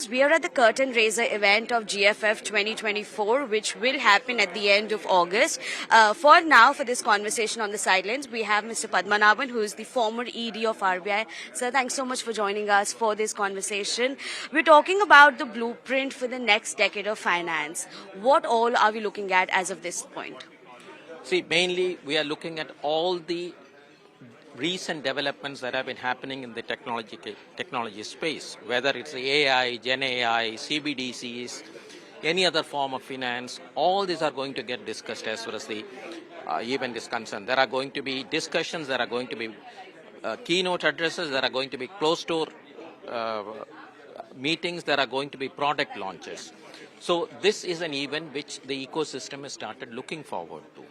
we are at the curtain raiser event of GFF 2024, which will happen at the end of August. For now, for this conversation on the sidelines, we have Mr. Padmanabhan, who is the former ED of RBI. Sir, thanks so much for joining us for this conversation. We're talking about the blueprint for the next decade of finance. What all are we looking at as of this point? See, mainly we are looking at all the recent developments that have been happening in the technology space, whether it's the AI, Gen AI, CBDCs, any other form of finance. All these are going to get discussed as far as the event is concerned. There are going to be discussions, there are going to be keynote addresses, there are going to be closed-door meetings, there are going to be product launches. So this is an event which the ecosystem has started looking forward to.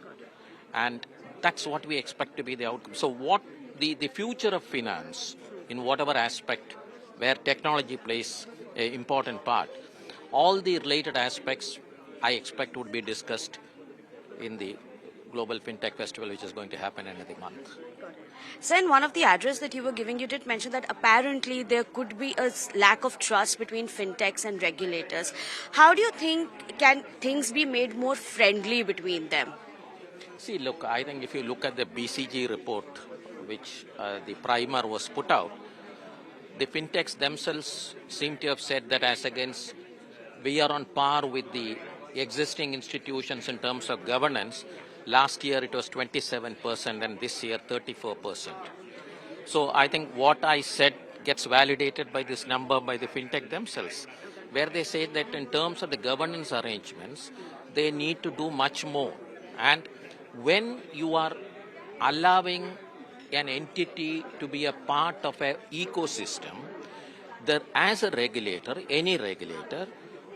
And that's what we expect to be the outcome. So what the future of finance, in whatever aspect where technology plays an important part, all the related aspects I expect would be discussed in the Global Fintech Festival, which is going to happen in the month. So in one of the address that you were giving, you did mention that apparently there could be a lack of trust between fintechs and regulators. How do you think can things be made more friendly between them? See, look, I think if you look at the BCG report, which the primer was put out, the fintechs themselves seem to have said that as against we are on par with the existing institutions in terms of governance. Last year it was 27% and this year 34%. So I think what I said gets validated by this number by the fintech themselves, where they say that in terms of the governance arrangements, they need to do much more. And when you are allowing an entity to be a part of an ecosystem, that as a regulator, any regulator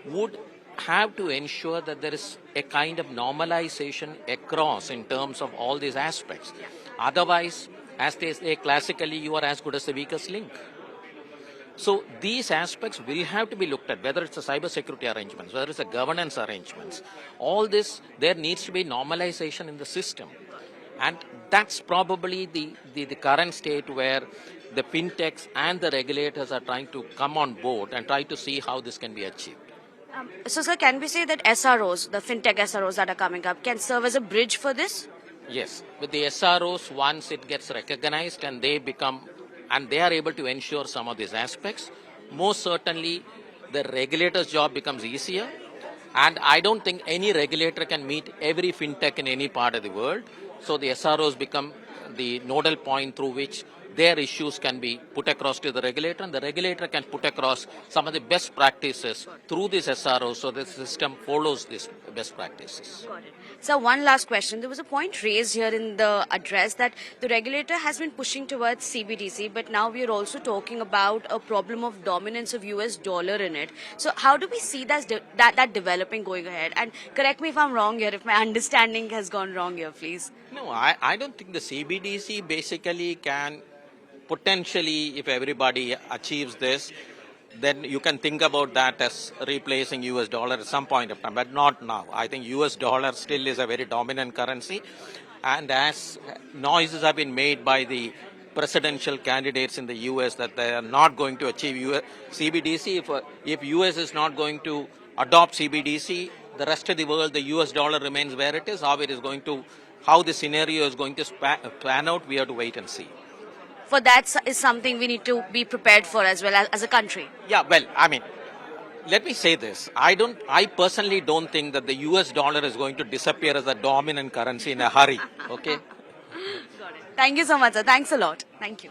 would have to ensure that there is a kind of normalization across in terms of all these aspects. Otherwise, as they say classically, you are as good as the weakest link. So these aspects will have to be looked at, whether it's a cybersecurity arrangements, whether it's a governance arrangements. All this, there needs to be normalization in the system. And that's probably the current state where the fintechs and the regulators are trying to come on board and try to see how this can be achieved. So, sir, can we say that SROs, the fintech SROs that are coming up, can serve as a bridge for this? Yes. With the SROs, once it gets recognized and they are able to ensure some of these aspects, most certainly the regulator's job becomes easier. And I don't think any regulator can meet every fintech in any part of the world. So the SROs become the nodal point through which their issues can be put across to the regulator, and the regulator can put across some of the best practices through this SRO, so the system follows these best practices. Got it. So one last question. There was a point raised here in the address that the regulator has been pushing towards CBDC, but now we are also talking about a problem of dominance of US dollar in it. So how do we see that developing going ahead? And correct me if I'm wrong here, if my understanding has gone wrong here, please. No, I don't think the CBDC basically can potentially, if everybody achieves this, then you can think about that as replacing US dollar at some point of time, but not now. I think US dollar still is a very dominant currency, and as noises have been made by the presidential candidates in the US that they are not going to achieve CBDC, if US is not going to adopt CBDC, the rest of the world, the US dollar remains where it is. How the scenario is going to pan out, we have to wait and see. For that is something we need to be prepared for as well as a country. Yeah, well, I mean, let me say this. I personally don't think that the US dollar is going to disappear as a dominant currency in a hurry. Okay? Got it. Thank you so much, sir. Thanks a lot. Thank you.